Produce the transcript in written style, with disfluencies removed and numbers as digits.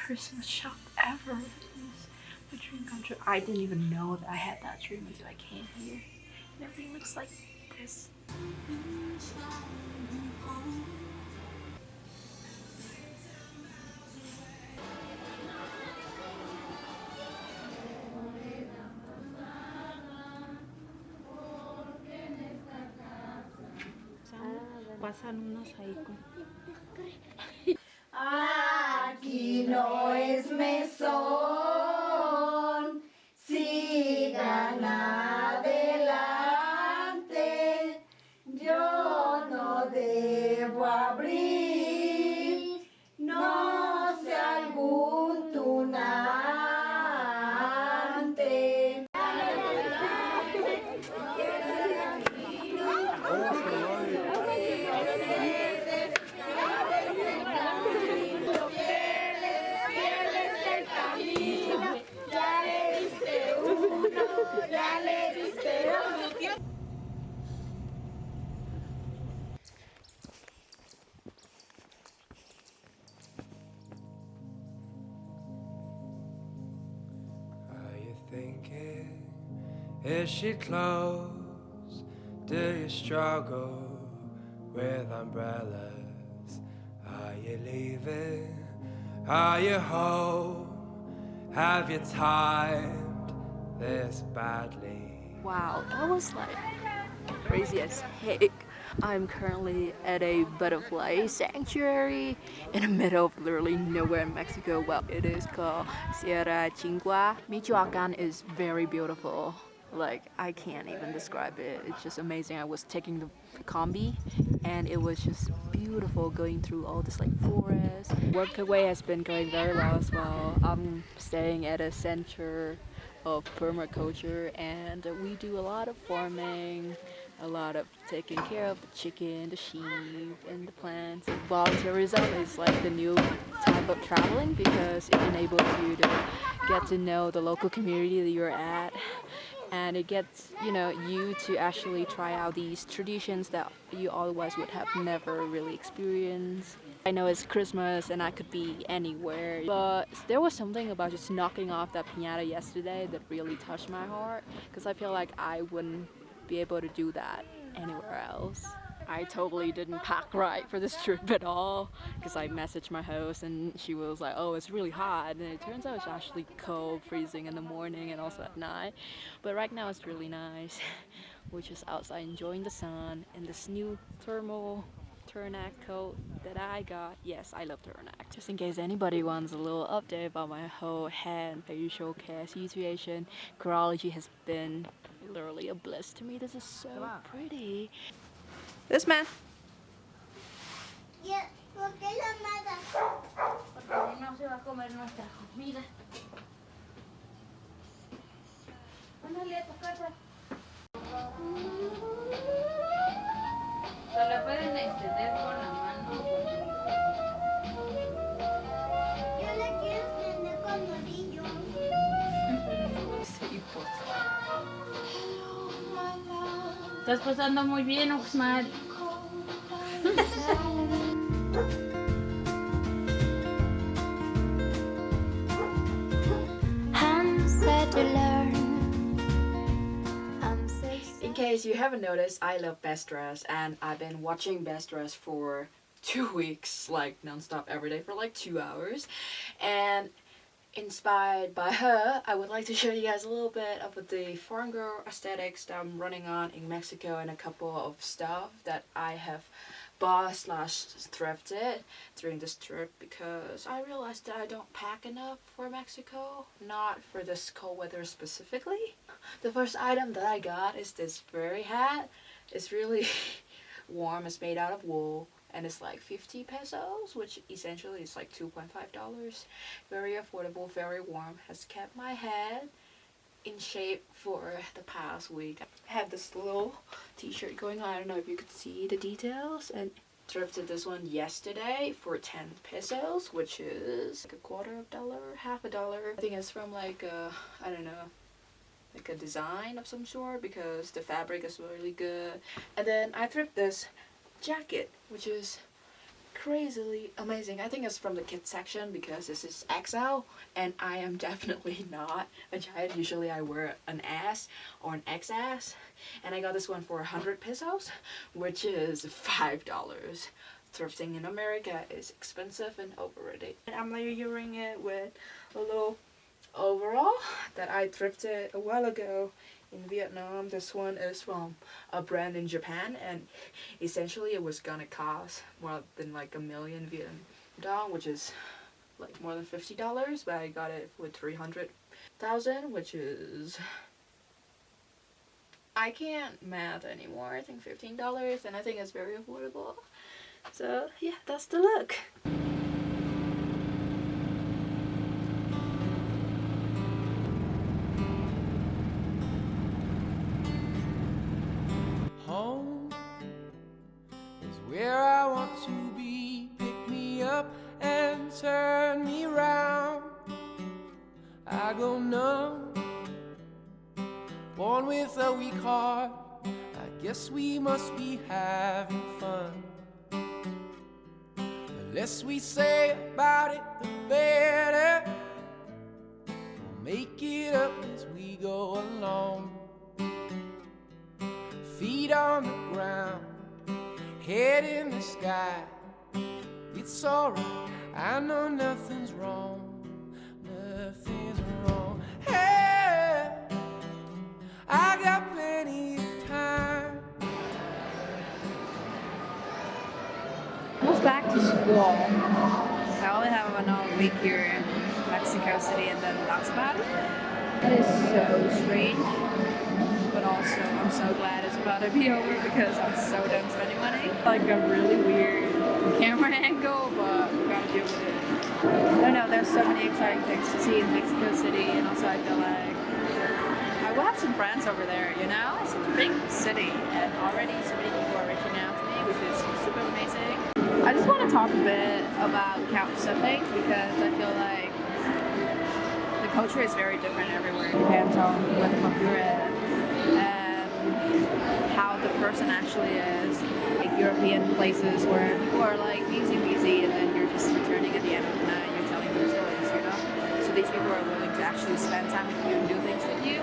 Christmas shop ever. It's my dream come true. I didn't even know that I had that dream until I came here. And everything looks like this. Pasan unos ahí con... Aquí no es mesón, sigan adelante, yo no debo abrir, no sé algún tunante. Thinking, is she close? Do you struggle with umbrellas? Are you leaving? Are you home? Have you timed this badly? Wow, that was like crazy as heck. I'm currently at a butterfly sanctuary in the middle of literally nowhere in Mexico. Well, it is called Sierra Chincua. Michoacan is very beautiful. Like, I can't even describe it. It's just amazing. I was taking the combi and it was just beautiful going through all this like forest. Workaway has been going very well as well. I'm staying at a center of permaculture and we do a lot of farming, a lot of taking care of the chicken, the sheep, and the plants. Volunteerism is like the new type of traveling because it enables you to get to know the local community that you're at, and it gets you to actually try out these traditions that you otherwise would have never really experienced. I know it's Christmas and I could be anywhere, but there was something about just knocking off that piñata yesterday that really touched my heart because I feel like I wouldn't be able to do that anywhere else. I totally didn't pack right for this trip at all because I messaged my host and she was like, oh, it's really hot, and it turns out it's actually cold, freezing in the morning and also at night, but right now it's really nice. We're just outside enjoying the sun and this new thermal turtleneck coat that I got. Yes, I love turtleneck. Just in case anybody wants a little update about my whole head and facial care situation, Corology has been literally a bliss to me. This is so pretty. This man. ¿Por qué la mata? Porque si no se va a comer nuestra comida. Ándale a tu casa. Se la pueden extender con la mano. Yo la quiero extender con nudillo. Sí, pues. Estás pasando muy bien, Oxmar. In case you haven't noticed, I love Best Dress and I've been watching Best Dress for 2 weeks, like non-stop every day for like 2 hours, and inspired by her, I would like to show you guys a little bit of the farm girl aesthetics that I'm running on in Mexico and a couple of stuff that I have bought / thrifted during this trip because I realized that I don't pack enough for Mexico, not for this cold weather specifically. The first item that I got is this furry hat. It's really warm, it's made out of wool. And it's like 50 pesos, which essentially is like $2.5. Very affordable, very warm. Has kept my head in shape for the past week. I have this little t-shirt going on. I don't know if you could see the details. And thrifted this one yesterday for 10 pesos, which is like $0.25, half a dollar. I think it's from like I don't know, like a design of some sort because the fabric is really good. And then I thrifted this jacket, which is crazily amazing. I think it's from the kids section because this is XL and I am definitely not a giant. Usually I wear an S or an XS, and I got this one for 100 pesos, which is $5. Thrifting in America is expensive and overrated. And I'm layering it with a little overall that I thrifted a while ago in Vietnam. This one is from a brand in Japan, and essentially it was gonna cost more than like a million Vietnam dong, which is like more than $50, but I got it with 300,000, which is, I can't math anymore, I think $15, and I think it's very affordable. So yeah, that's the look. Home is where I want to be. Pick me up and turn me round. I go numb, born with a weak heart. I guess we must be having fun. The less we say about it, the better. We'll make it up as we go along. Feet on the ground, head in the sky. It's alright, I know nothing's wrong. Nothing's wrong. Hey, I got plenty of time. Almost back to school. I only have another week here in Mexico City, and then that's about it. It is so strange, but also I'm so glad it's about to be over because I'm so done spending money. Like a really weird camera angle, but we gotta deal with it. I don't know, there's so many exciting things to see in Mexico City, and also I feel like I will have some friends over there, you know? It's a big city, and already so many people are reaching out to me, which is super amazing. I just want to talk a bit about couch surfing because I feel like the culture is very different everywhere. It depends on what the country you're in and how the person actually is. Like European places where people are like easy peasy, and then you're just returning at the end of the night, you're telling them stories, you know? So these people are willing to actually spend time with you and do things with you.